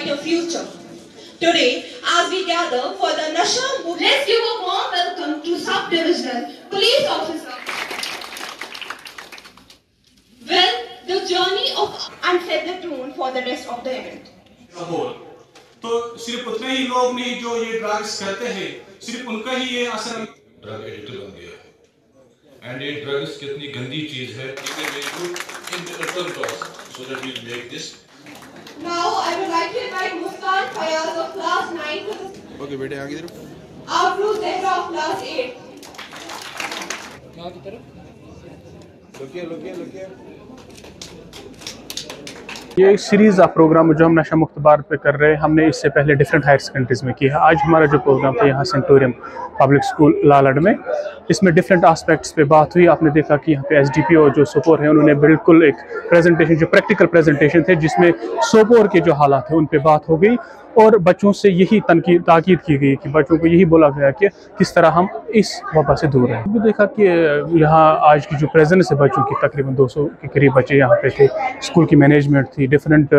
brighter future. Today, as we gather for the Nasha movement, let's give a warm welcome to Sub-Divisional Police Officer. Well, the journey of and set the tone for the rest of the event. तो सिर्फ उतने ही लोग नहीं जो ये drugs करते हैं, सिर्फ उनका ही ये असर ड्रग एडिक्ट बन गया है। एंड ये ड्रग्स कितनी गंदी चीज है। Now I would like to invite Muskan Fayaz of class 9 to the okay बेटे आगे तरफ Afru Zehra of class 8. यहाँ की तरफ लुकिए ये एक सीरीज़ ऑफ प्रोग्राम जो हम नशा मुक्त भारत पे कर रहे हैं, हमने इससे पहले डिफरेंट हायर सेकेंडरीज में किया है। आज हमारा जो प्रोग्राम था यहाँ सेंटोरियम पब्लिक स्कूल लालड़ में, इसमें डिफरेंट एस्पेक्ट्स पे बात हुई। आपने देखा कि यहाँ पे एसडीपीओ जो सोपोर है उन्होंने बिल्कुल एक प्रेजेंटेशन, जो प्रैक्टिकल प्रेजेंटेशन थे, जिसमें सोपोर के जो हालात हैं उन पे बात हो गई और बच्चों से यही ताकीद की गई कि बच्चों को यही बोला गया कि किस तरह हम इस वबा से दूर रहें। भी देखा कि यहाँ आज की जो प्रेजेंस है बच्चों की, तकरीबन 200 के करीब बच्चे यहाँ पे थे। स्कूल की मैनेजमेंट थी, डिफरेंट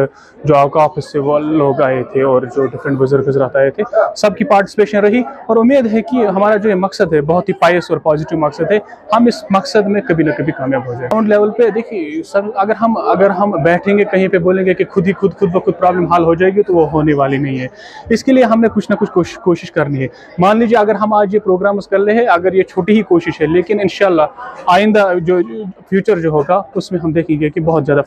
जो औकाफ से वो लोग आए थे और जो डिफरेंट बुजुर्ग हज़रात आए थे, सबकी पार्टिसिपेशन रही। और उम्मीद है कि हमारा जो मकसद है बहुत ही पायस और पॉजिटिव मकसद है, हम इस मकसद में कभी ना कभी कामयाब हो जाए। ग्राउंड लेवल पे देखिए सर, अगर हम बैठेंगे कहीं पे बोलेंगे कि खुद ब खुद प्रॉब्लम हल हो जाएगी, तो वो होने वाली नहीं है। इसके लिए हमने कुछ ना कुछ कोशिश करनी है। मान लीजिए अगर हम आज ये प्रोग्राम कर रहे हैं, अगर ये छोटी ही कोशिश है, लेकिन इंशाल्लाह आइंदा जो फ्यूचर जो होगा उसमें हम देखेंगे कि बहुत ज़्यादा